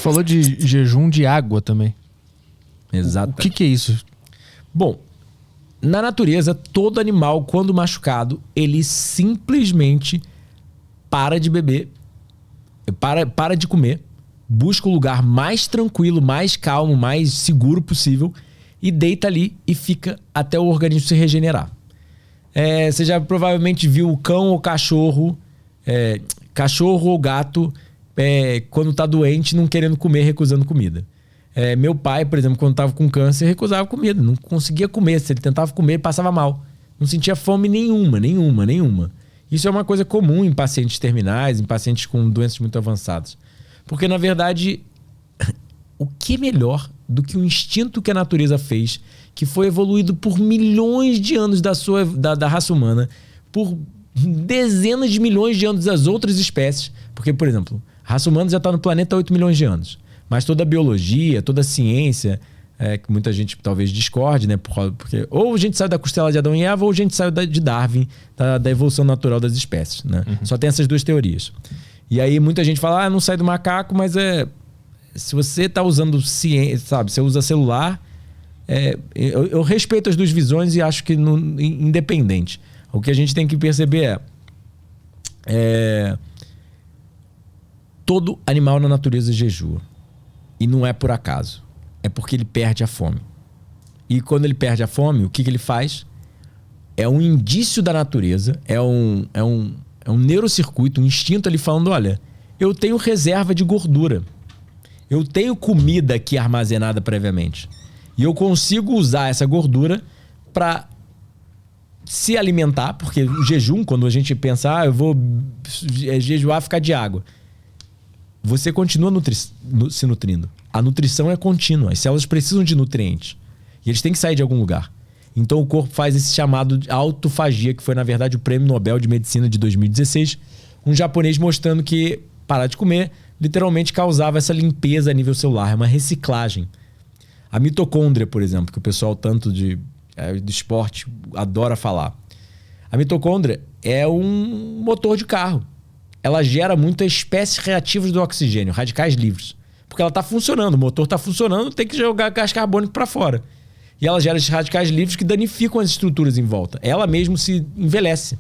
falou de jejum de água também. Exato. O que é isso? Bom, na natureza, todo animal, quando machucado, ele simplesmente para de beber, para de comer, busca o lugar mais tranquilo, mais calmo, mais seguro possível e deita ali e fica até o organismo se regenerar. Você já provavelmente viu o cão ou cachorro ou gato quando tá doente, não querendo comer, recusando comida. Meu pai, por exemplo, quando tava com câncer, recusava comida, não conseguia comer. Se ele tentava comer, ele passava mal. Não sentia fome nenhuma. Isso é uma coisa comum em pacientes terminais, em pacientes com doenças muito avançadas. Porque, na verdade, o que é melhor do que o instinto que a natureza fez, que foi evoluído por milhões de anos da raça humana, por dezenas de milhões de anos das outras espécies. Porque, por exemplo, a raça humana já está no planeta há 8 milhões de anos. Mas toda a biologia, toda a ciência, que muita gente talvez discorde, né? Porque ou a gente saiu da costela de Adão e Eva, ou a gente saiu de Darwin, da evolução natural das espécies, né? Uhum. Só tem essas duas teorias. E aí muita gente fala, não sai do macaco, mas se você está usando ciência, sabe? Você usa celular, eu respeito as duas visões e acho que independente. O que a gente tem que perceber todo animal na natureza jejua. E não é por acaso. É porque ele perde a fome. E quando ele perde a fome, o que ele faz? É um indício da natureza, é um neurocircuito, um instinto ali falando, olha, eu tenho reserva de gordura. Eu tenho comida aqui armazenada previamente. E eu consigo usar essa gordura para se alimentar, porque o jejum, quando a gente pensa, eu vou jejuar, ficar de água. Você continua se nutrindo. A nutrição é contínua. As células precisam de nutrientes. E eles têm que sair de algum lugar. Então o corpo faz esse chamado de autofagia, que foi, na verdade, o Prêmio Nobel de Medicina de 2016. Um japonês mostrando que parar de comer literalmente causava essa limpeza a nível celular. É uma reciclagem. A mitocôndria, por exemplo, que o pessoal tanto do esporte adora falar. A mitocôndria é um motor de carro. Ela gera muitas espécies reativas do oxigênio, radicais livres. Porque ela está funcionando, o motor está funcionando, tem que jogar gás carbônico para fora. E ela gera esses radicais livres que danificam as estruturas em volta. Ela mesmo se envelhece.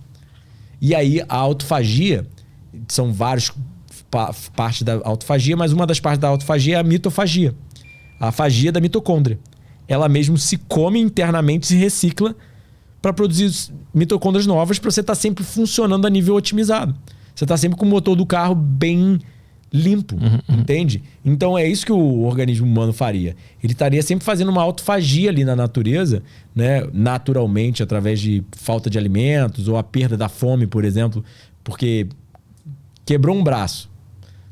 E aí a autofagia, são várias partes da autofagia, mas uma das partes da autofagia é a mitofagia. A fagia da mitocôndria. Ela mesmo se come internamente, se recicla para produzir mitocôndrias novas para você estar sempre funcionando a nível otimizado. Você está sempre com o motor do carro bem limpo, entende? Então é isso que o organismo humano faria. Ele estaria sempre fazendo uma autofagia ali na natureza, né? Naturalmente, através de falta de alimentos ou a perda da fome, por exemplo, porque quebrou um braço.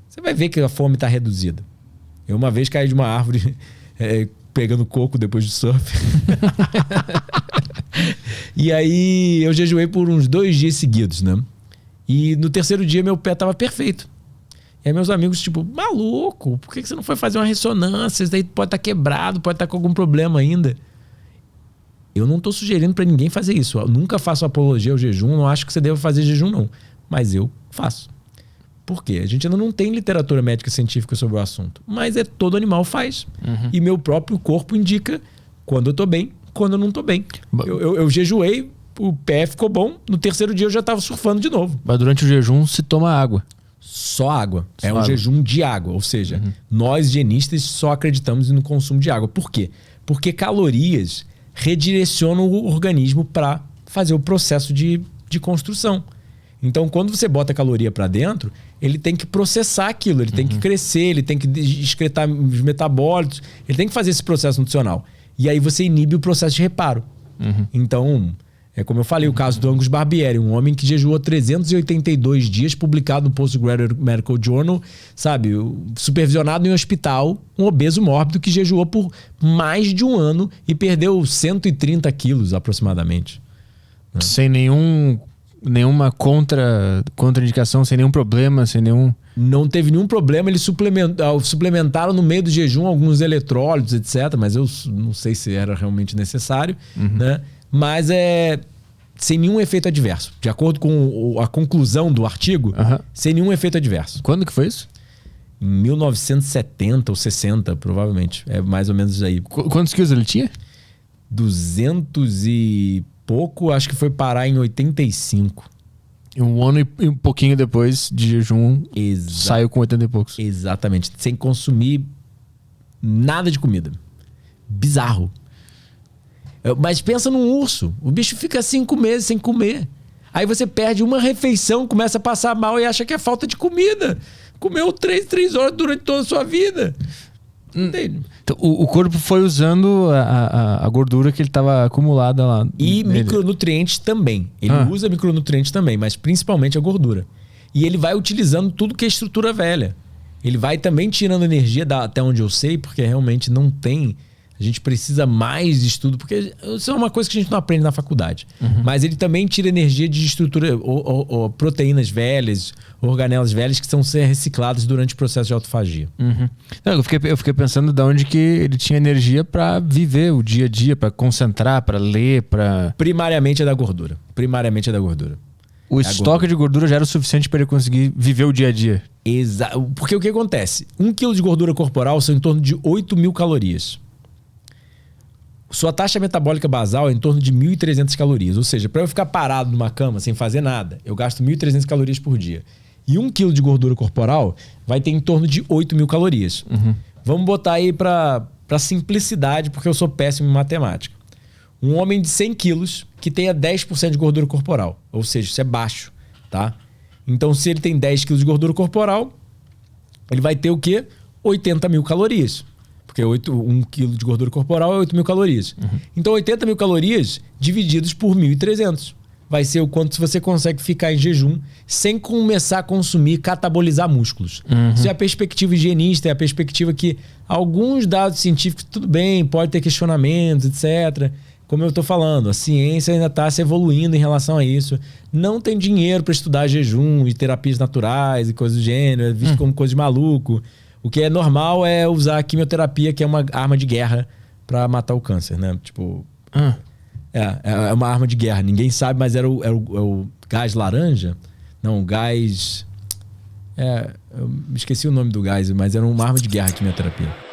Você vai ver que a fome está reduzida. Eu uma vez caí de uma árvore pegando coco depois do surf. E aí eu jejuei por uns 2 dias seguidos, né? E no terceiro dia meu pé tava perfeito. E aí meus amigos, tipo, maluco, por que você não foi fazer uma ressonância? Isso daí pode estar quebrado, pode estar com algum problema ainda. Eu não tô sugerindo para ninguém fazer isso. Eu nunca faço apologia ao jejum, não acho que você deva fazer jejum, não. Mas eu faço. Por quê? A gente ainda não tem literatura médica científica sobre o assunto. Mas todo animal faz. E meu próprio corpo indica quando eu tô bem, quando eu não tô bem. Eu jejuei, o pé ficou bom. No terceiro dia eu já tava surfando de novo. Mas durante o jejum se toma água. Só água. É um jejum de água. Ou seja, nós higienistas só acreditamos no consumo de água. Por quê? Porque calorias redirecionam o organismo para fazer o processo de construção. Então, quando você bota caloria para dentro, ele tem que processar aquilo, ele tem que crescer, ele tem que excretar os metabólitos, ele tem que fazer esse processo nutricional. E aí você inibe o processo de reparo. Então, como eu falei, o caso do Angus Barbieri, um homem que jejuou 382 dias, publicado no Postgraduate Medical Journal, sabe, supervisionado em um hospital, um obeso mórbido que jejuou por mais de 1 ano e perdeu 130 quilos aproximadamente. Sem nenhuma contraindicação, sem nenhum problema, sem nenhum... Não teve nenhum problema, eles suplementaram no meio do jejum alguns eletrólitos, etc. Mas eu não sei se era realmente necessário, né? Mas sem nenhum efeito adverso. De acordo com a conclusão do artigo, sem nenhum efeito adverso. Quando que foi isso? Em 1970 ou 60, provavelmente. É mais ou menos aí. Quantos quilos ele tinha? 200 e pouco, acho que foi parar em 85. E um ano e um pouquinho depois de jejum, saiu com 80 e poucos. Exatamente. Sem consumir nada de comida. Bizarro. Mas pensa num urso. O bicho fica 5 meses sem comer. Aí você perde uma refeição, começa a passar mal e acha que é falta de comida. Comeu 3 horas durante toda a sua vida. Entende? Então, o corpo foi usando a gordura que ele estava acumulada lá. E micronutrientes também. Ele usa micronutrientes também, mas principalmente a gordura. E ele vai utilizando tudo que é estrutura velha. Ele vai também tirando energia, até onde eu sei, porque realmente não tem... A gente precisa mais de estudo, porque isso é uma coisa que a gente não aprende na faculdade. Mas ele também tira energia de estrutura, ou proteínas velhas, organelas velhas que são ser recicladas durante o processo de autofagia. Não, eu fiquei pensando de onde que ele tinha energia para viver o dia a dia, para concentrar, para ler, para... Primariamente é da gordura. Primariamente é da gordura. O estoque de gordura já era o suficiente para ele conseguir viver o dia a dia. Exato. Porque o que acontece? 1 quilo de gordura corporal são em torno de 8.000 calorias. Sua taxa metabólica basal é em torno de 1.300 calorias. Ou seja, para eu ficar parado numa cama sem fazer nada, eu gasto 1.300 calorias por dia. E 1 quilo de gordura corporal vai ter em torno de 8.000 calorias. Vamos botar aí para simplicidade, porque eu sou péssimo em matemática. Um homem de 100 quilos que tenha 10% de gordura corporal. Ou seja, isso é baixo, tá? Então, se ele tem 10 quilos de gordura corporal, ele vai ter o quê? 80.000 calorias. Porque 1 quilo de gordura corporal é 8.000 calorias. Então, 80.000 calorias divididos por 1.300. Vai ser o quanto você consegue ficar em jejum sem começar a consumir, catabolizar músculos. Isso é a perspectiva higienista, é a perspectiva que alguns dados científicos, tudo bem, pode ter questionamentos, etc. Como eu estou falando, a ciência ainda está se evoluindo em relação a isso. Não tem dinheiro para estudar jejum e terapias naturais e coisas do gênero, é visto como coisa de maluco. O que é normal é usar a quimioterapia, que é uma arma de guerra para matar o câncer, né? Tipo... É uma arma de guerra. Ninguém sabe, mas era o gás laranja? Não, o gás... eu me esqueci o nome do gás, mas era uma arma de guerra a quimioterapia.